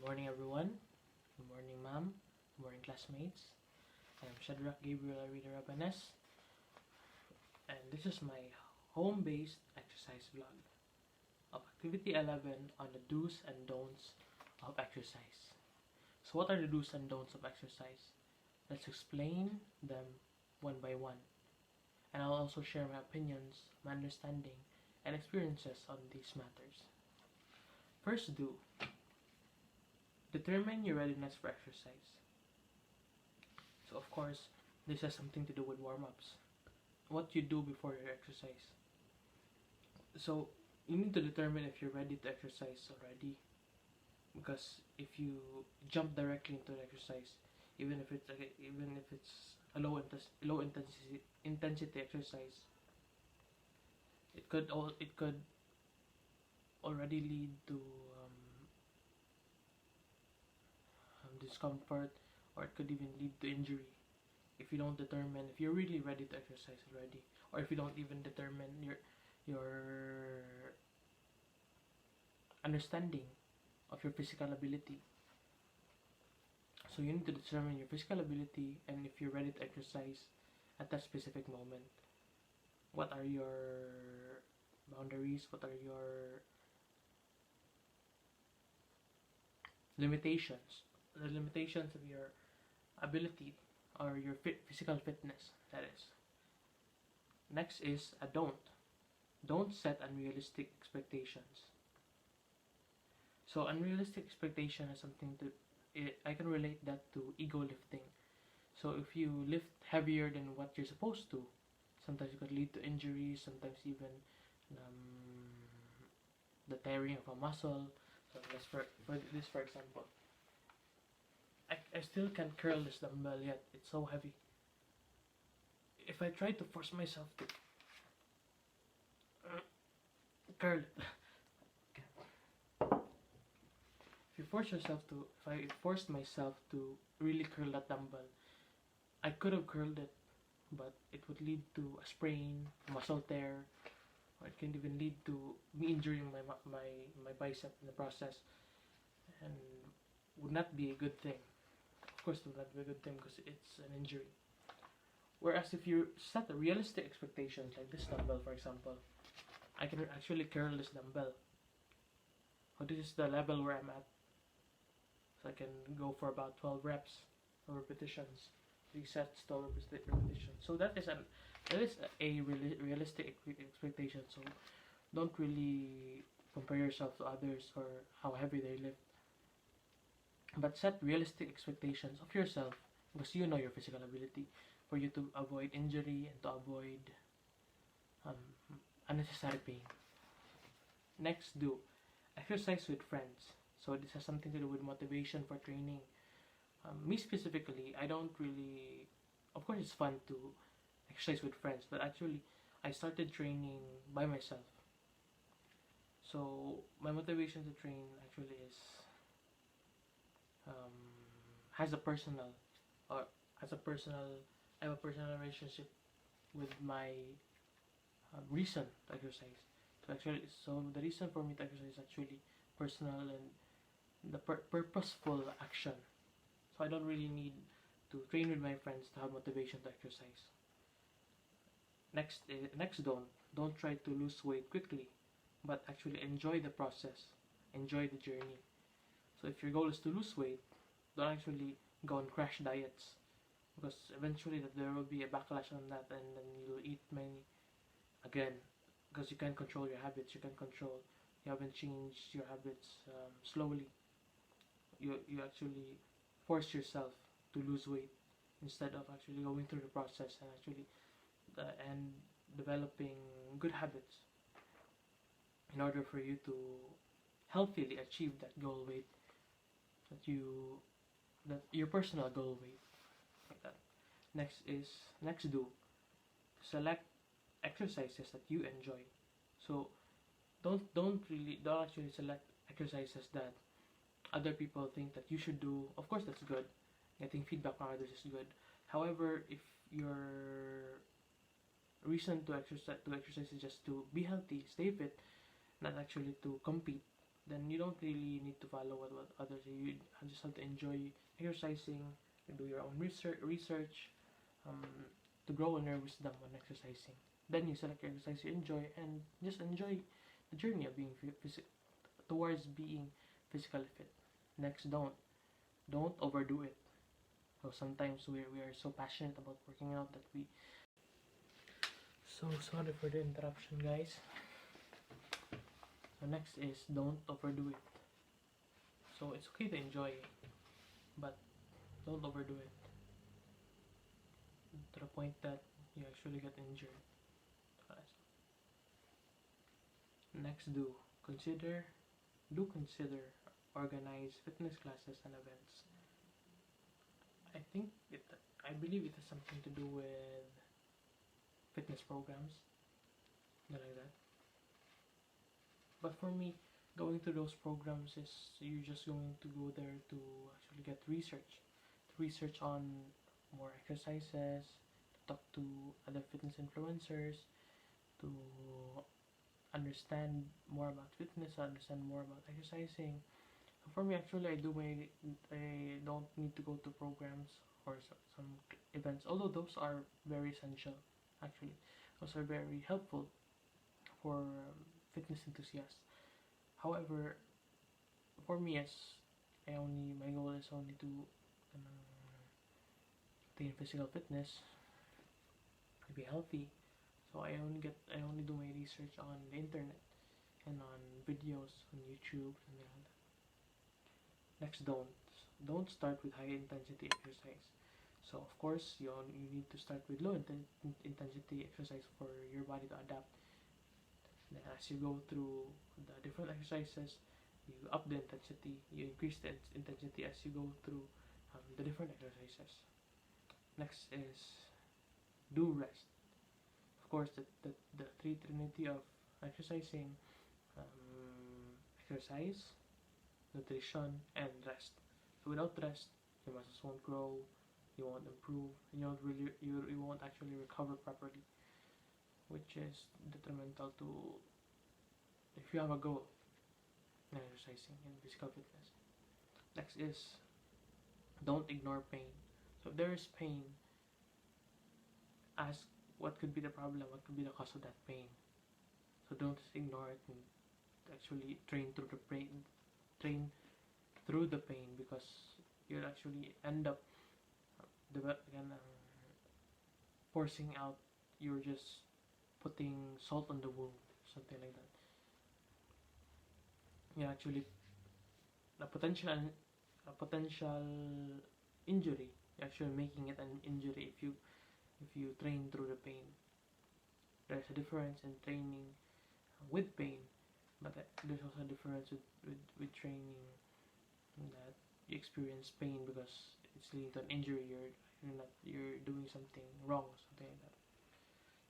morning, everyone. Good morning, ma'am. Good morning, classmates. I'm Shadrach Gabriel Arida Rabanes, and this is my home-based exercise vlog of Activity 11 on the do's and don'ts of exercise. So what are the do's and don'ts of exercise? Let's explain them one by one. And I'll also share my opinions, my understanding, and experiences on these matters. First do, determine your readiness for exercise. So of course, this has something to do with warm-ups. What you do before your exercise. So you need to determine if you're ready to exercise already. Because if you jump directly into the exercise, even if it's a low intensity exercise, it could already lead to discomfort, or it could even lead to injury if you don't determine if you're really ready to exercise already, or if you don't even determine your understanding of your physical ability. So you need to determine your physical ability and if you're ready to exercise at that specific moment. What are your boundaries? What are your limitations? The limitations of your ability or your physical fitness, that is. Next is a don't. Don't set unrealistic expectations. So unrealistic expectation is something I can relate that to ego lifting. So if you lift heavier than what you're supposed to, sometimes it could lead to injuries, sometimes even the tearing of a muscle. So for example, I still can't curl this dumbbell yet. It's so heavy. If I try to force myself to curl it, if I forced myself to really curl that dumbbell, I could have curled it, but it would lead to a sprain, muscle tear, or it can even lead to me injuring my bicep in the process, and would not be a good thing. Of course, it would not be a good thing because it's an injury. Whereas if you set a realistic expectations, like this dumbbell, for example, I can actually curl this dumbbell. So this is the level where I'm at. So I can go for about 12 reps or repetitions, 3 sets, 12 repetitions. So that is a realistic expectation. So don't really compare yourself to others or how heavy they lift. But set realistic expectations of yourself because you know your physical ability, for you to avoid injury and to avoid unnecessary pain. Next, do exercise with friends. So this has something to do with motivation for training. Me specifically, I don't really. Of course, it's fun to exercise with friends, but actually, I started training by myself. So my motivation to train actually is has a personal or as a personal. I have a personal relationship with my reason to exercise. So the reason for me to exercise is actually personal and the purposeful action. So I don't really need to train with my friends to have motivation to exercise. Next don't try to lose weight quickly, but actually enjoy the process, enjoy the journey. So if your goal is to lose weight, don't actually go on crash diets, because eventually there will be a backlash on that, and then you'll eat many again, because you can't control your habits. You haven't changed your habits slowly. You actually force yourself to lose weight instead of actually going through the process and actually and developing good habits in order for you to healthily achieve that goal weight, that your personal goal weight, like that. Next do select exercises that you enjoy. So don't actually select exercises that other people think that you should do. Of course, that's good. Getting feedback from others is good. However, if your reason to exercise is just to be healthy, stay fit, not actually to compete, then you don't really need to follow what others say. You just have to enjoy exercising, do your own research, um, to grow in your wisdom on exercising. Then you select your exercise you enjoy, and just enjoy the journey of being towards being physically fit. Next, don't overdo it. So sometimes we are so passionate about working out that we. So sorry for the interruption, guys. So next is don't overdo it. So it's okay to enjoy it, but don't overdo it to the point that you actually get injured. Next, consider organize fitness classes and events. I think I believe it has something to do with fitness programs, something like that. But for me, going to those programs is you're just going to go there to actually get research on more exercises, to talk to other fitness influencers, to understand more about fitness, understand more about exercising. So for me, actually, I don't need to go to programs or some events, although those are very essential. Actually, those are very helpful for fitness enthusiasts. However, for me, as my goal is only to attain physical fitness, to be healthy. So I only do my research on the internet and on videos on YouTube, something like that. Next, don't start with high intensity exercise. So of course you need to start with low intensity exercise for your body to adapt. Then as you go through the different exercises, you up the intensity, you increase the intensity as you go through the different exercises. Next is do rest. Of course, the three trinity of exercising, exercise, nutrition, and rest. So without rest, your muscles won't grow, you won't improve, and you won't actually recover properly, which is detrimental to if you have a goal in exercising and physical fitness. Next is don't ignore pain. So if there is pain, ask what could be the problem, what could be the cause of that pain. So don't just ignore it and actually train through the pain, because you'll actually end up forcing out. You're just putting salt on the wound, something like that. You actually a potential injury. You're actually making it an injury if you train through the pain. There's a difference in training with pain, but there's also a difference with training that you experience pain because it's leading to an injury. You're doing something wrong, something like that.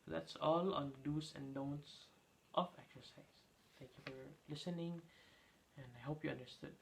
So that's all on the do's and don'ts of exercise. Thank you for listening, and I hope you understood.